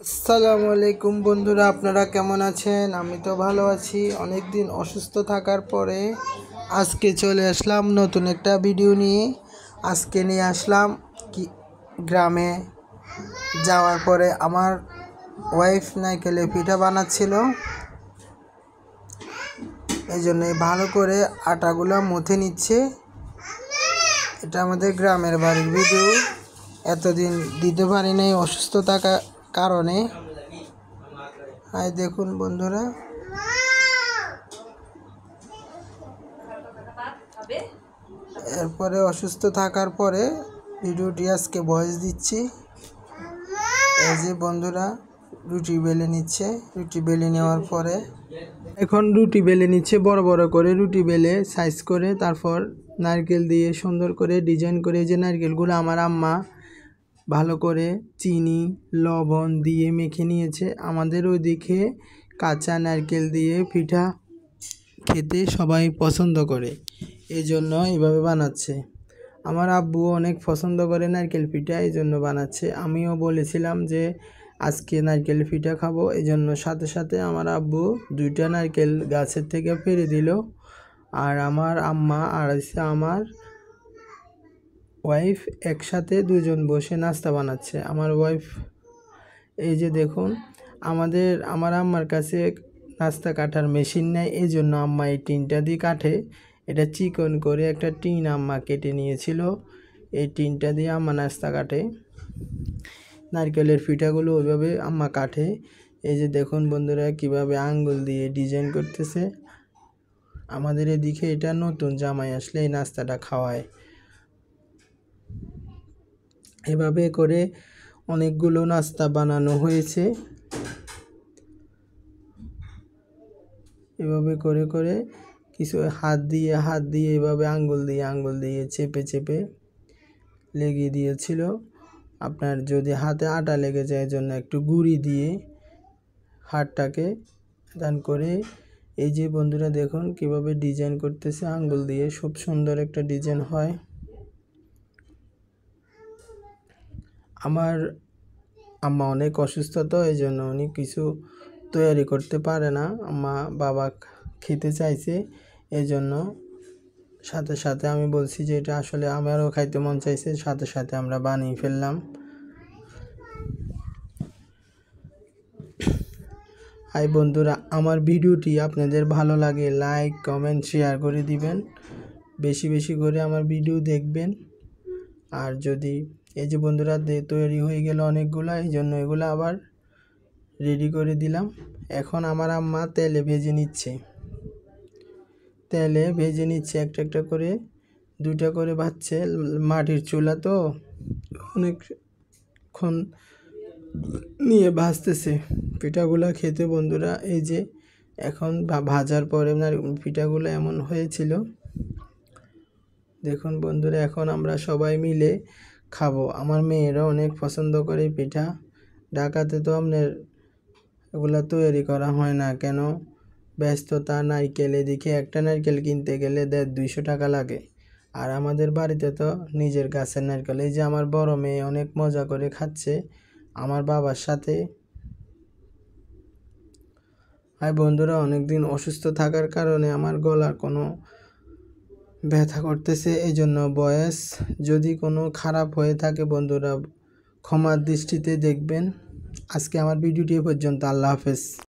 আসসালামু আলাইকুম বন্ধুরা, আপনারা কেমন আছেন? আমি তো ভালো আছি। অনেক দিন অসুস্থ থাকার পরে আজকে চলে আসলাম নতুন একটা ভিডিও নিয়ে। আজকে নিয়ে আসলাম কি গ্রামে যাওয়ার পরে আমার ওয়াইফ নারকেলের পিঠা বানাচ্ছিল। এই জন্যে ভালো করে আটাগুলো মথে নিচ্ছে। এটা আমাদের গ্রামের বাড়ির ভিডিও। এতদিন দিতে পারি নাই অসুস্থ থাকার কারণে। হাই দেখুন বন্ধুরা, এরপরে অসুস্থ থাকার পরে ভিডিওটি আজকে ভয়েস দিচ্ছি। এই যে বন্ধুরা রুটি বেলে নিচ্ছে। রুটি বেলে নেওয়ার পরে এখন রুটি বেলে নিচ্ছে, বড় বড় করে রুটি বেলে সাইজ করে, তারপর নারকেল দিয়ে সুন্দর করে ডিজাইন করে। যে নারকেলগুলো আমার আম্মা ভালো করে চিনি লবণ দিয়ে মেখে নিয়েছে। আমাদের ওইদিকে কাঁচা নারকেল দিয়ে পিঠা খেতে সবাই পছন্দ করে, এই জন্য এইভাবে বানাচ্ছে। আমার আব্বু অনেক পছন্দ করে নারকেল পিঠা, এই জন্য বানাচ্ছে। আমিও বলেছিলাম যে আজকে নারকেল পিঠা খাবো, এই জন্য সাথে সাথে আমার আব্বু 2টা নারকেল গাছের থেকে পেড়ে দিল। আর আমার আম্মা আর আমার ওয়াইফ একসাথে দুজন বসে নাস্তা বানাচ্ছে। আমার ওয়াইফ এই যে দেখুন, আমার আম্মার কাছে নাস্তা কাটার মেশিন নেই, এই জন্য আম্মা এই টিনটা দিয়ে কাটে। এটা চিকন করে একটা টিন আম্মা কেটে নিয়েছিল, এই টিনটা দিয়ে আম্মা নাস্তা কাটে। নারকেলের পিঠাগুলো ওইভাবে আম্মা কাটে। এই যে দেখুন বন্ধুরা কিভাবে আঙ্গুল দিয়ে ডিজাইন করতেছে। আমাদের এদিকে এটা নতুন জামাই আসলে এই নাস্তাটা খাওয়ায়। এভাবে করে অনেকগুলো নাস্তা বানানো হয়েছে। এভাবে করে করে কিছু হাত দিয়ে এভাবে আঙ্গুল দিয়ে চেপে চেপে লেগে দিয়েছিল। আপনার যদি হাতে আটা লেগে যায় জন্য একটু গুঁড়ি দিয়ে হাতটাকে দান করে। এই যে বন্ধুরা দেখুন কিভাবে ডিজাইন করতেছে আঙ্গুল দিয়ে, খুব সুন্দর একটা ডিজাইন হয়। আমার আম্মা অনেক অসুস্থ, তো এই জন্য উনি কিছু তৈরি করতে পারে না। আম্মা বাবা খেতে চাইছে, এই জন্য সাথে সাথে আমি বলছি যে এটা আসলে আমারও খাইতে মন চাইছে, সাথে সাথে আমরা বানিয়ে ফেললাম। হাই বন্ধুরা, আমার ভিডিওটি আপনাদের ভালো লাগে লাইক কমেন্ট শেয়ার করে দিবেন, বেশি বেশি করে আমার ভিডিও দেখবেন। আর যদি এই যে বন্ধুরা তৈরি হয়ে গেল অনেকগুলো, এই জন্য এগুলো আবার রেডি করে দিলাম। এখন আমার আম্মা তেলে ভেজে নিচ্ছে একটা একটা করে, 2টা করে ভাজছে। মাটির চুলা তো অনেকক্ষণ নিয়ে ভাজতেছে পিঠাগুলা খেতে বন্ধুরা। এই যে এখন ভাজার পরে পিঠাগুলো এমন হয়েছিল দেখুন বন্ধুরা। এখন আমরা সবাই মিলে খাবো। আমার মেয়েরা অনেক পছন্দ করে পিঠা। ঢাকাতে তো আপনার এগুলা তৈরি করা হয় না, কেন ব্যস্ততা। নারকেল এদিকে একটা নারকেল কিনতে গেলে 150-200 টাকা লাগে। আর আমাদের বাড়িতে তো নিজের গাছের নারকেল। এই যে আমার বড় মেয়ে অনেক মজা করে খাচ্ছে আমার বাবার সাথে। আর বন্ধুরা অনেকদিন অসুস্থ থাকার কারণে আমার গলার কোনো ব্যথা করতেছে, এই জন্য ভয়েস যদি কোনো খারাপ হয়ে থাকে বন্ধুরা ক্ষমার দৃষ্টিতে দেখবেন। আজকে আমার ভিডিওটি পর্যন্ত। আল্লাহ হাফেজ।